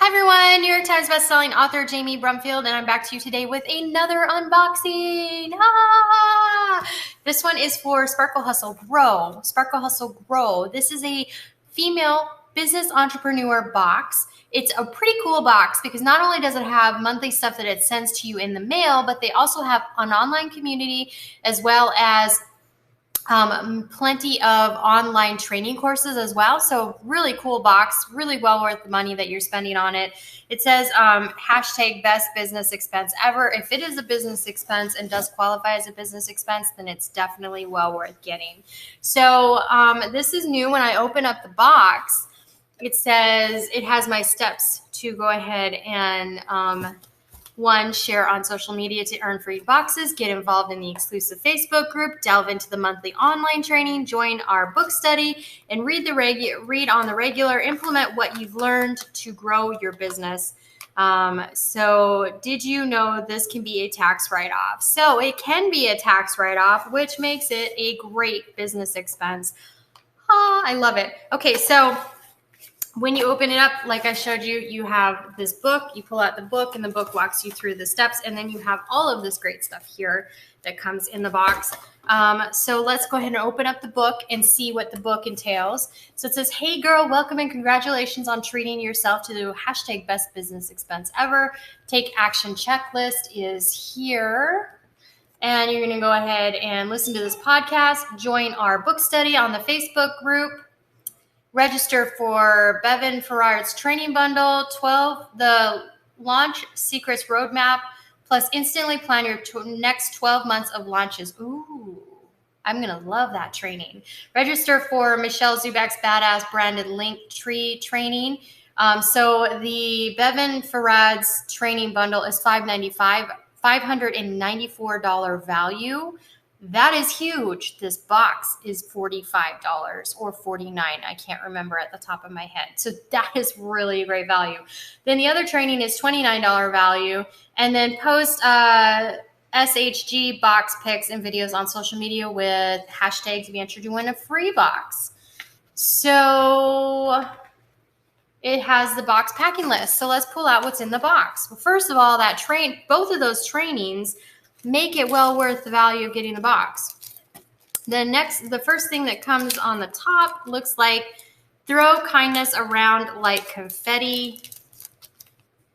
Hi everyone, New York Times bestselling author Jamie Brumfield, and I'm back to you today with another unboxing. This one is for Sparkle Hustle Grow. Sparkle Hustle Grow. This is a female business entrepreneur box. It's a pretty cool box because not only does it have monthly stuff that it sends to you in the mail, but they also have an online community as well as plenty of online training courses as well. So really cool box, really well worth the money that you're spending on it. It says hashtag best business expense ever. If it is a business expense and does qualify as a business expense, then it's definitely well worth getting. So this is new. When I open up the box, it says it has my steps to go ahead and one, share on social media to earn free boxes, get involved in the exclusive Facebook group, delve into the monthly online training, join our book study, and read on the regular, implement what you've learned to grow your business. So did you know this can be a tax write-off? So it can be a tax write-off, which makes it a great business expense. I love it. Okay, so when you open it up, like I showed you, you have this book, you pull out the book and the book walks you through the steps, and then you have all of this great stuff here that comes in the box. So let's go ahead and open up the book and see what the book entails. So it says, hey girl, welcome and congratulations on treating yourself to the hashtag best business expense ever. Take action checklist is here. And you're gonna go ahead and listen to this podcast, join our book study on the Facebook group, register for Bevan Farrard's training bundle, the launch secrets roadmap, plus instantly plan your next 12 months of launches. Ooh, I'm going to love that training. Register for Michelle Zubak's Badass Branded Linktree training. So the Bevan Farrard's training bundle is $594 value. That is huge. This box is $45 or $49. I can't remember at the top of my head. So that is really a great value. Then the other training is $29 value. And then post SHG box pics and videos on social media with hashtags to be entered to win a free box. So it has the box packing list. So let's pull out what's in the box. Well, first of all, both of those trainings make it well worth the value of getting the box. The first thing that comes on the top looks like throw kindness around like confetti.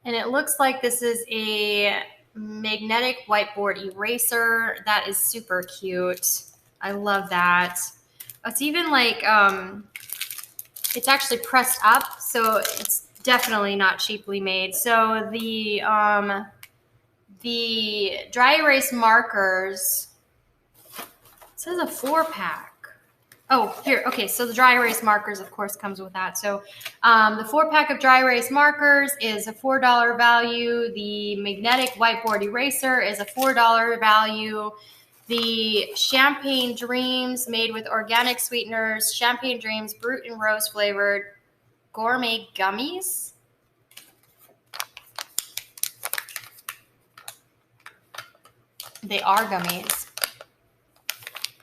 And it looks like this is a magnetic whiteboard eraser. That is super cute. I love that. It's even like, it's actually pressed up, so it's definitely not cheaply made. So the dry erase markers, it says a 4-pack. Oh, here, okay, so the dry erase markers, of course, comes with that. So the 4-pack of dry erase markers is a $4 value. The magnetic whiteboard eraser is a $4 value. The Champagne Dreams made with organic sweeteners, Champagne Dreams Brut and Rose flavored gourmet gummies. They are gummies.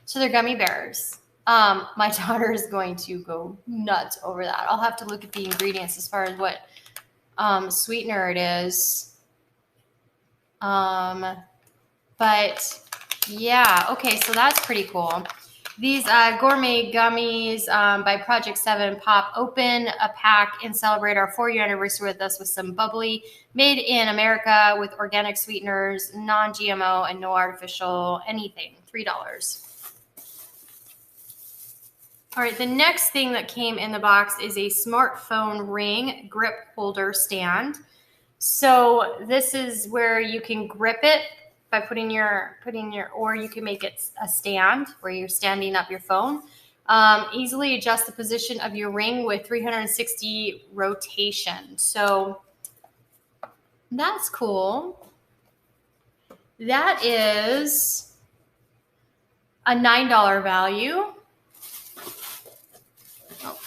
So they're gummy bears. My daughter is going to go nuts over that. I'll have to look at the ingredients as far as what sweetener it is. But yeah, okay, so that's pretty cool. These gourmet gummies by Project 7 pop open a pack and celebrate our 4-year anniversary with us with some bubbly, made in America with organic sweeteners, non-GMO, and no artificial anything. $3. All right, the next thing that came in the box is a smartphone ring grip holder stand. So this is where you can grip it by putting your, or you can make it a stand where you're standing up your phone. Easily adjust the position of your ring with 360 rotation. So that's cool. That is a $9 value.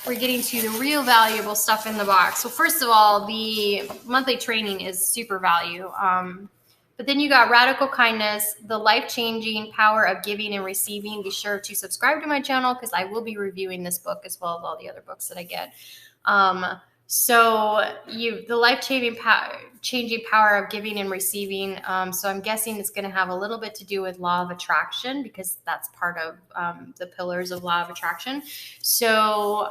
We're getting to the real valuable stuff in the box. So first of all, the monthly training is super value. But then you got Radical Kindness, the life-changing power of giving and receiving. Be sure to subscribe to my channel because I will be reviewing this book as well as all the other books that I get. So the changing power of giving and receiving. So I'm guessing it's going to have a little bit to do with law of attraction, because that's part of the pillars of law of attraction. So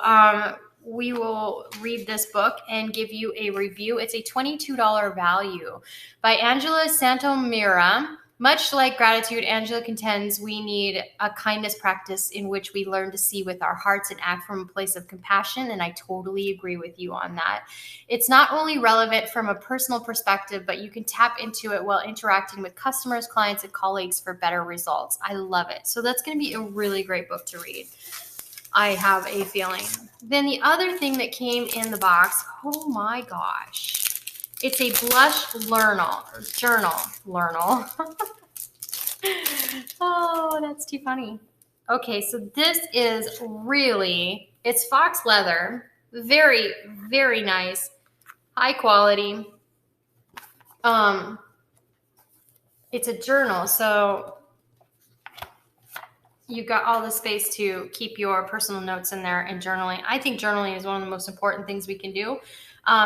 we will read this book and give you a review. It's a $22 value by Angela Santomira. Much like gratitude, Angela contends we need a kindness practice in which we learn to see with our hearts and act from a place of compassion, and I totally agree with you on that. It's not only relevant from a personal perspective, but you can tap into it while interacting with customers, clients, and colleagues for better results. I love it. So that's going to be a really great book to read, I have a feeling. Then the other thing that came in the box, oh my gosh. It's a blush journal. Oh, that's too funny. Okay, so this is it's fox leather. Very, very nice. High quality. It's a journal, so you've got all the space to keep your personal notes in there and journaling. I think journaling is one of the most important things we can do.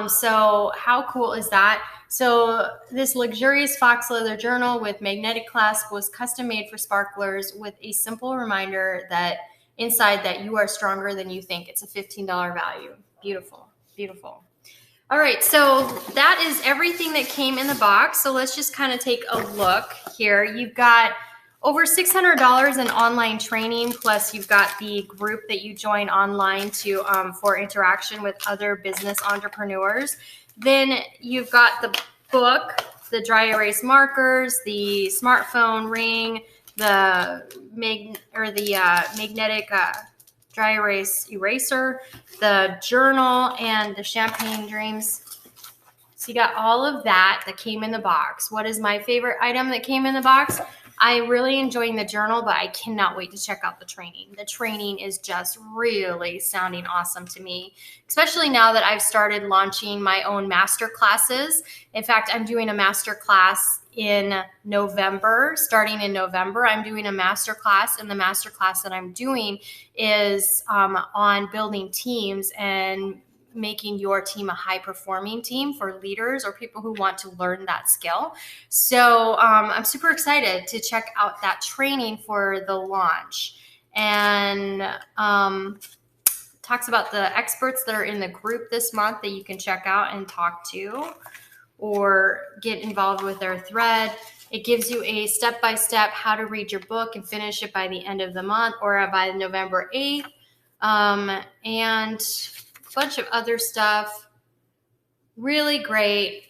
So how cool is that? So this luxurious fox leather journal with magnetic clasp was custom made for sparklers with a simple reminder that inside that you are stronger than you think. It's a $15 value. Beautiful, beautiful. All right, so that is everything that came in the box. So let's just kind of take a look here. You've got over $600 in online training, plus you've got the group that you join online for interaction with other business entrepreneurs. Then you've got the book, the dry erase markers, the smartphone ring, the magnetic dry erase eraser, the journal, and the champagne dreams. So you got all of that came in the box. What is my favorite item that came in the box? I'm really enjoying the journal, but I cannot wait to check out the training. The training is just really sounding awesome to me, especially now that I've started launching my own master classes. In fact, I'm doing a master class in November. Starting in November, I'm doing a master class, and the master class that I'm doing is on building teams and making your team a high-performing team for leaders or people who want to learn that skill. So I'm super excited to check out that training for the launch. And talks about the experts that are in the group this month that you can check out and talk to or get involved with their thread. It gives you a step-by-step how to read your book and finish it by the end of the month or by November 8th. And bunch of other stuff. Really great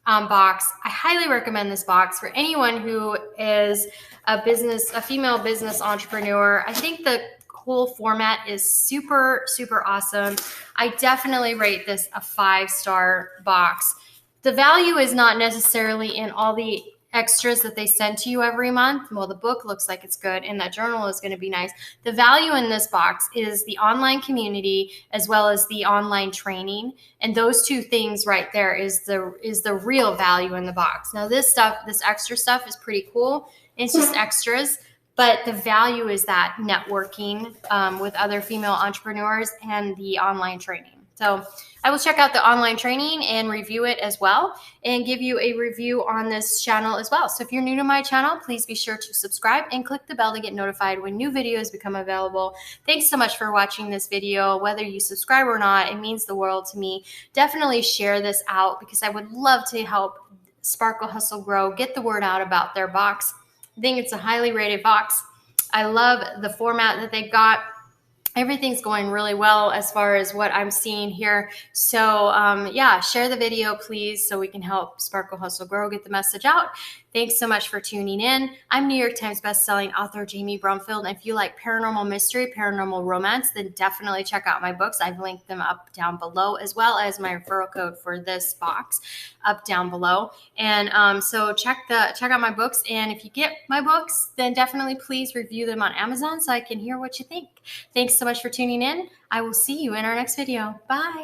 box. I highly recommend this box for anyone who is a female business entrepreneur. I think the whole format is super, super awesome. I definitely rate this a 5-star box. The value is not necessarily in all the extras that they send to you every month. Well, the book looks like it's good, and that journal is going to be nice. The value in this box is the online community as well as the online training, and those two things right there is the real value in the box. Now, this extra stuff is pretty cool. It's just extras, but the value is that networking with other female entrepreneurs and the online training. So I will check out the online training and review it as well and give you a review on this channel as well. So if you're new to my channel, please be sure to subscribe and click the bell to get notified when new videos become available. Thanks so much for watching this video. Whether you subscribe or not, it means the world to me. Definitely share this out because I would love to help Sparkle Hustle Grow, get the word out about their box. I think it's a highly rated box. I love the format that they've got. Everything's going really well as far as what I'm seeing here. So yeah, share the video, please, so we can help Sparkle Hustle Grow, get the message out. Thanks so much for tuning in. I'm New York Times bestselling author Jamie Brumfield. And if you like paranormal mystery, paranormal romance, then definitely check out my books. I've linked them up down below, as well as my referral code for this box up down below. And so check out my books. And if you get my books, then definitely please review them on Amazon so I can hear what you think. Thanks so much for tuning in. I will see you in our next video. Bye.